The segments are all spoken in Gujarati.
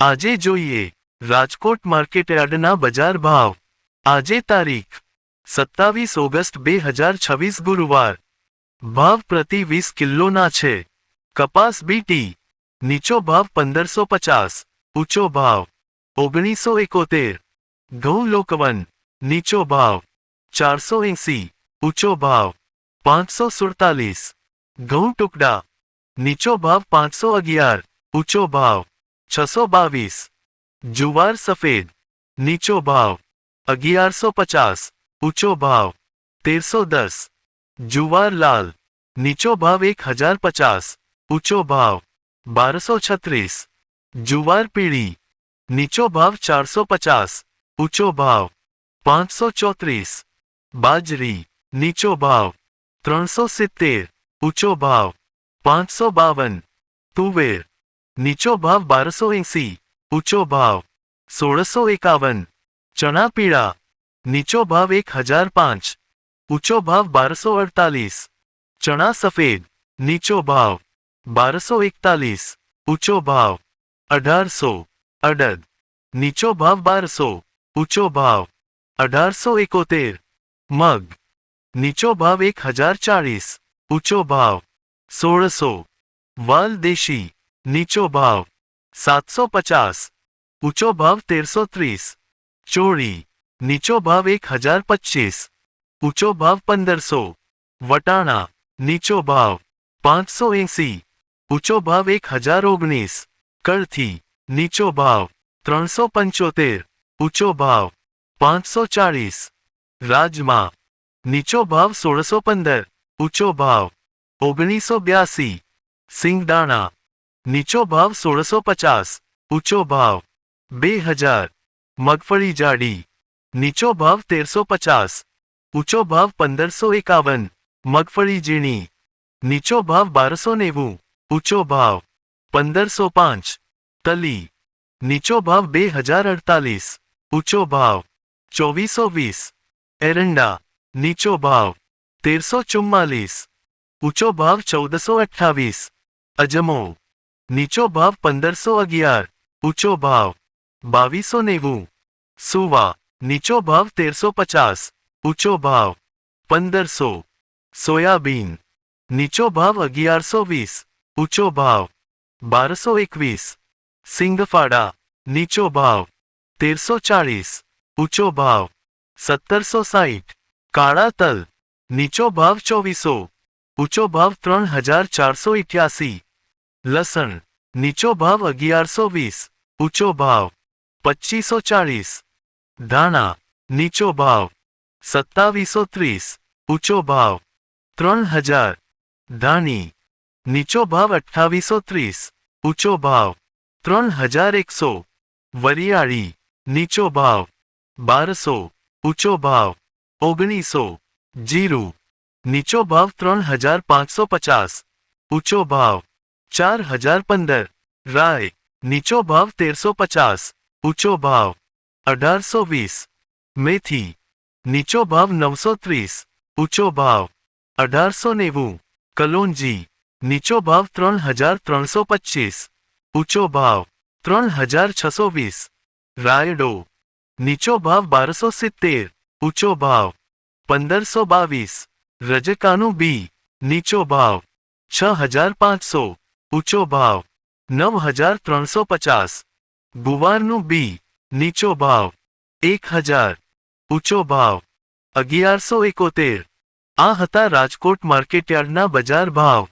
આજે જોઈએ રાજકોટ માર્કેટયાર્ડના બજાર ભાવ। આજે તારીખ 27 ઓગસ્ટ 2026 ગુરુવાર। ભાવ પ્રતિ 20 કિલોના છે। કપાસ બીટી નીચો ભાવ 1550, ઊંચો ભાવ 1971। ઘઉં લોકવન નીચો ભાવ 480, ઊંચો ભાવ 547। ઘઉં ટુકડા નીચો ભાવ 511, ઊંચો ભાવ 622। જુવાર સફેદ નીચો ભાવ 1150, ઊંચો ભાવ 1310। જુવાર લાલ નીચો ભાવ 1050, ઊંચો ભાવ 1236। જુવાર પીળી નીચો ભાવ 450, ઊંચો ભાવ 534। બાજરી નીચો ભાવ 370, ઊંચો ભાવ 552। તુવેર નીચો ભાવ 1280, ઊંચો ભાવ 1651। ચણા પીળા નીચો ભાવ 1005, ઊંચો ભાવ 1248। ચણા સફેદ નીચો ભાવ 1241, ઊંચો ભાવ 1800। અડદ નીચો ભાવ 1200, ઊંચો ભાવ 1871। મગ નીચો ભાવ 1040, ઊંચો ભાવ 1600। વાલ દેશી નીચો ભાવ 750, ઊંચો ભાવ 1330। ચોળી નીચો ભાવ 1025, ઊંચો ભાવ 1500। વટાણા નીચો ભાવ 580, ઊંચો ભાવ 1019। કળથી નીચો ભાવ 375, ઊંચો ભાવ 540। રાજમા નીચો ભાવ 1615, ઊંચો ભાવ 1982। સિંગદાણા નીચો ભાવ 1650, ઊંચો ભાવ 2000। મગફળી જાડી નીચો ભાવ 1350, ઊંચો ભાવ 1551। મગફળી ઝીણી નીચો ભાવ 1290, ઊંચો ભાવ 1505। તલી નીચો ભાવ 2048, ઊંચો ભાવ 2420। એરંડા નીચો ભાવ 1344, ઊંચો ભાવ 1428। અજમો નીચો ભાવ 1511, ઊંચો ભાવ 2290। સુવા નીચો ભાવ 1350, ઊંચો ભાવ 1500। સોયાબીન નીચો ભાવ 1120, ઊંચો ભાવ 1221। સિંગફાડા નીચો ભાવ 1340, ઊંચો ભાવ 1760। કાળા તલ નીચો ભાવ 2400, ઊંચો ભાવ 3488। લસણ નીચો ભાવ 1120, ઊંચો ભાવ 2540। ધાણા નીચો ભાવ 2730, ઊંચો ભાવ 3000। ધાણી નીચો ભાવ 2830, ઊંચો ભાવ 3100। વરિયાળી નીચો ભાવ 1200, ઊંચો ભાવ 1900। જીરું નીચો ભાવ 3550, ઊંચો ભાવ 4015। રાય નીચો ભાવ 1350, ઊંચો ભાવ 1820। મેથી નીચો ભાવ 930, ઊંચો ભાવ 1890। કલોંજી નીચો ભાવ 3325, ઊંચો ભાવ 3620। રાયડો નીચો ભાવ 1270, ઊંચો ભાવ 1522। રજકાનું બી નીચો ભાવ 6500, ઊંચો ભાવ 9350। ગુવારનું બી નીચો ભાવ 1000, ઊંચો ભાવ 1171। આ હતા રાજકોટ માર્કેટયાર્ડના બજાર ભાવ।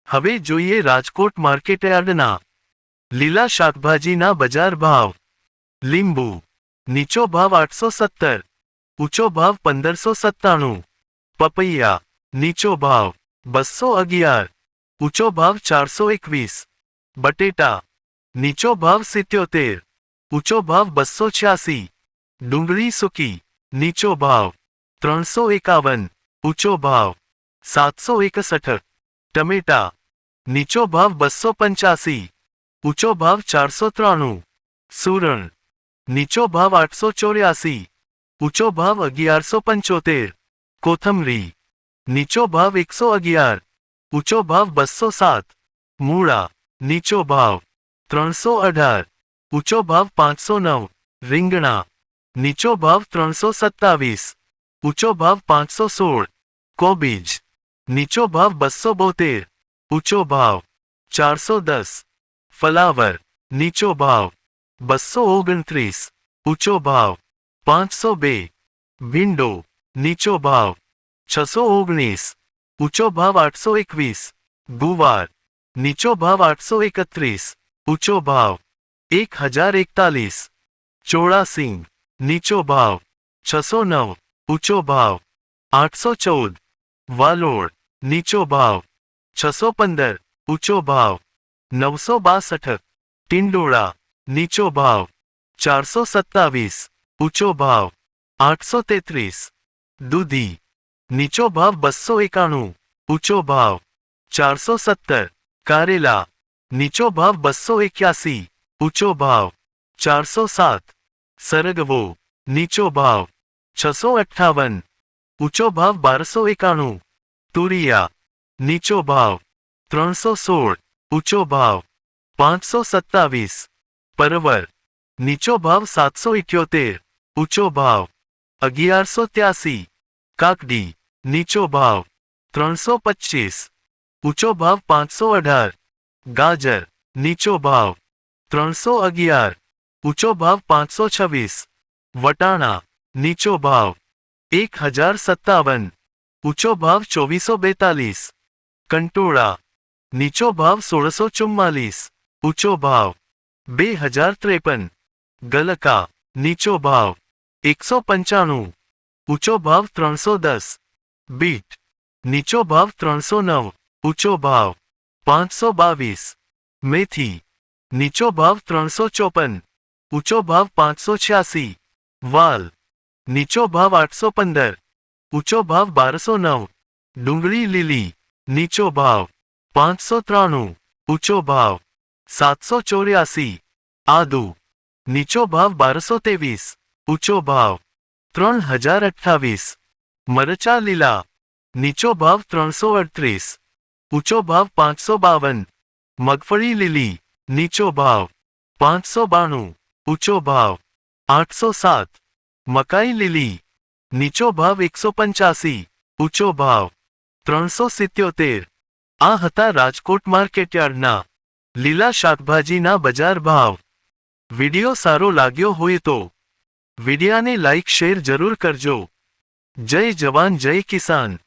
હવે જોઈએ રાજકોટ માર્કેટયાર્ડના લીલા શાકભાજીના બજાર ભાવ। લીંબુ નીચો ભાવ 870, ઊંચો ભાવ 1597। પપૈયા નીચો ભાવ 211, ઊંચો ભાવ 421। બટેટા નીચો ભાવ 77, ઊંચો ભાવ 286। ડુંગળી સૂકી નીચો ભાવ 351, ઊંચો ભાવ 761। ટમેટા નીચો ભાવ 285, ઊંચો ભાવ 493। સૂરણ નીચો ભાવ 884, ઊંચો ભાવ 1175। કોથમરી નીચો ભાવ 111, ઊંચો ભાવ 207। મૂળા નીચો ભાવ 318, ઊંચો ભાવ 509 રીંગણા નીચો ભાવ 327 ઊંચો ભાવ 516 કોબીજ નીચો ભાવ 272 ઊંચો ભાવ 410 ફલાવર નીચો ભાવ 229 ઊંચો ભાવ 502 ભીંડો નીચો ભાવ 619 ઊંચો ભાવ 821 ગુવાર નીચો ભાવ 831 ઊંચો ભાવ 1041 ચોળાસિંગ નીચો ભાવ 609 ઊંચો ભાવ 814 વાલોડ નીચો ભાવ 615 ઊંચો ભાવ 962 ટિંડોળા નીચો ભાવ 427 ઊંચો ભાવ 833 દૂધી નીચો ભાવ 291 ઊંચો ભાવ 417 કારેલા નીચો ભાવ 281 ઊંચો ભાવ 407 સરગવો નીચો ભાવ 658 ઊંચો ભાવ 1291 તુરિયા નીચો ભાવ 316 ઊંચો ભાવ 527 પરવર નીચો ભાવ 778 ઊંચો ભાવ 1183 કાકડી નીચો ભાવ 325 ઊંચો ભાવ 518 ગાજર નીચો ભાવ 311 ઊંચો ભાવ 526 વટાણા નીચો ભાવ 1057 ઊંચો ભાવ 2442 કંટોળા નીચો ભાવ 1644 ઊંચો ભાવ 2053 ગલકા નીચો ભાવ 195 ઊંચો ભાવ 310 બીટ નીચો ભાવ 309 ઊંચો ભાવ 522 મેથી નીચો ભાવ 354 ઊંચો ભાવ 586 વાલ નીચો ભાવ 815 ઊંચો ભાવ 1209 ડુંગળી લીલી નીચો ભાવ 593 ઊંચો ભાવ 784 આદુ નીચો ભાવ 1223 ઊંચો ભાવ 3028 મરચા લીલા નીચો ભાવ 338 ઊંચો ભાવ 552 મગફળી લીલી નીચો ભાવ 592 ઊંચો ભાવ 807 મકાઈ લીલી નીચો ભાવ 185 ઊંચો ભાવ 377 આ હતા રાજકોટ માર્કેટયાર્ડના લીલા શાકભાજીના બજાર ભાવ વિડિયો સારો લાગ્યો હોય તો વિડિયાને લાઇક શેર જરૂર કરજો જય જવાન જય કિસાન